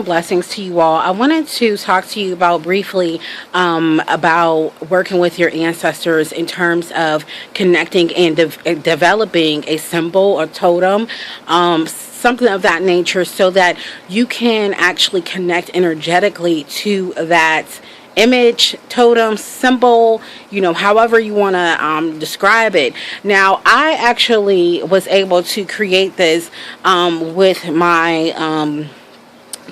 Blessings to you all. I wanted to talk to you about briefly about working with your ancestors in terms of connecting and developing a symbol or totem, something of that nature, so that you can actually connect energetically to that image, totem, symbol, however you want to describe it. Now, I actually was able to create this with my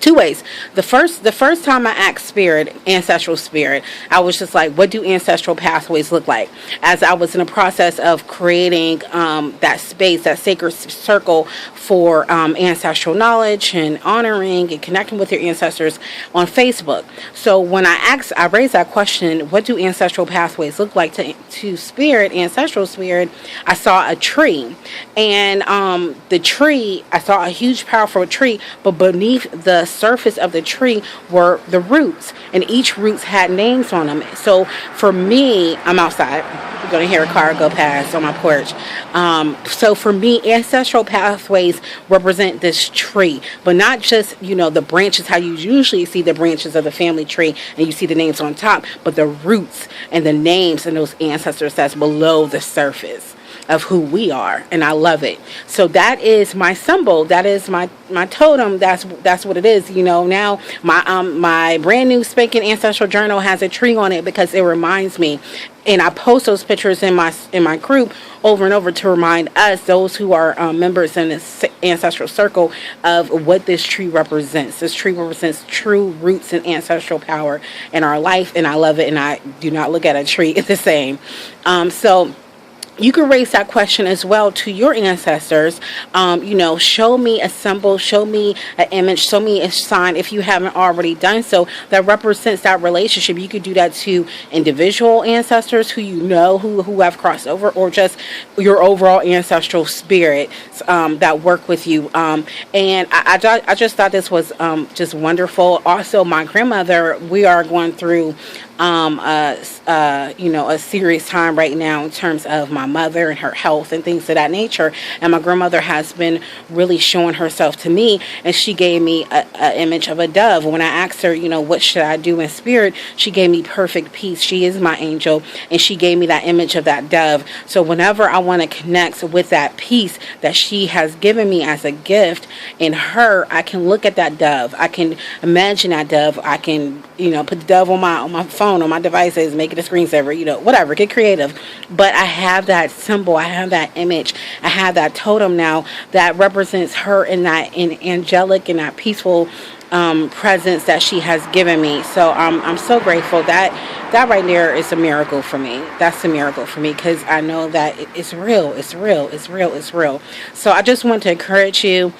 two ways. The first time I asked spirit, ancestral spirit, I was just like, what do ancestral pathways look like? As I was in the process of creating that space, that sacred circle for ancestral knowledge and honoring and connecting with your ancestors on Facebook. So when I raised that question, what do ancestral pathways look like to spirit, ancestral spirit, I saw a tree. And the tree, I saw a huge, powerful tree, but beneath the surface of the tree were the roots, and each roots had names on them. So for me, I'm outside, you're going to hear a car go past on my porch. So for me, ancestral pathways represent this tree, but not just the branches, how you usually see the branches of the family tree and you see the names on top, but the roots and the names and those ancestors that's below the surface of who we are. And I love it. So that is my symbol, that is my totem. That's what it is. Now my brand new spanking ancestral journal has a tree on it because it reminds me, and I post those pictures in my group over and over to remind us, those who are members in this ancestral circle, of what this tree represents. This tree represents true roots and ancestral power in our life, and I love it, and I do not look at a tree the same. So you can raise that question as well to your ancestors. Show me a symbol, show me an image, show me a sign if you haven't already done so that represents that relationship. You could do that to individual ancestors who have crossed over, or just your overall ancestral spirits that work with you. And I just thought this was just wonderful. Also, my grandmother, we are going through a serious time right now in terms of my mother and her health and things of that nature. And my grandmother has been really showing herself to me, and she gave me a image of a dove. When I asked her, what should I do in spirit, she gave me perfect peace. She is my angel, and she gave me that image of that dove. So whenever I want to connect with that peace that she has given me as a gift in her, I can look at that dove. I can imagine that dove. I can put the dove on my phone, on my devices, make it a screensaver, whatever, get creative. But I have that symbol, I have that image, I have that totem now that represents her in that angelic and that peaceful presence that she has given me. So I'm so grateful. That right there is a miracle for me. That's a miracle for me, because I know that it's real. It's real. It's real. It's real. So I just want to encourage you.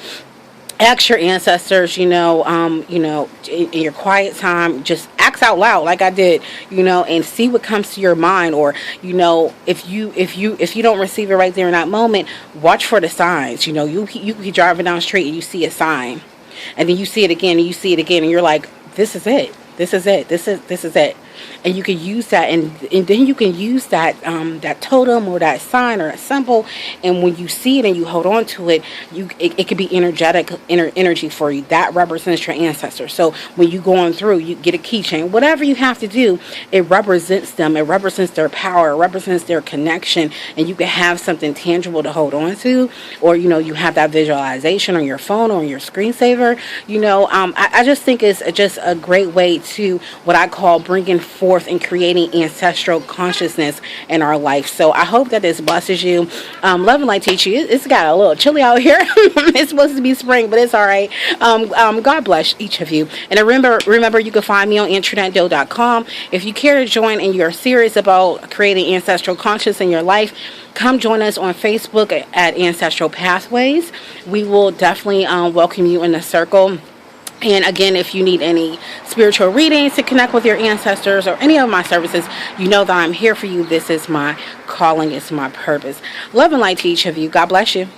Ask your ancestors, in your quiet time, just ask out loud like I did, and see what comes to your mind. Or, if you don't receive it right there in that moment, watch for the signs. You be driving down the street and you see a sign, and then you see it again and you see it again, and you're like, this is it. This is it. This is it. And you can use that, and then you can use that that totem or that sign or a symbol. And when you see it and you hold on to it, it could be energy for you. That represents your ancestors. So when you go on through, you get a keychain, whatever you have to do, it represents them. It represents their power. It represents their connection. And you can have something tangible to hold on to, or you have that visualization on your phone or on your screensaver. I just think it's just a great way to what I call bringing forth and creating ancestral consciousness in our life. So I hope that this blesses you. Love and light teach you. It's got a little chilly out here. It's supposed to be spring, but it's all right. God bless each of you. And remember, you can find me on internetdoe.com. If you care to join and you're serious about creating ancestral consciousness in your life, come join us on Facebook at Ancestral Pathways. We will definitely welcome you in the circle. And again, if you need any spiritual readings to connect with your ancestors or any of my services, that I'm here for you. This is my calling. It's my purpose. Love and light to each of you. God bless you.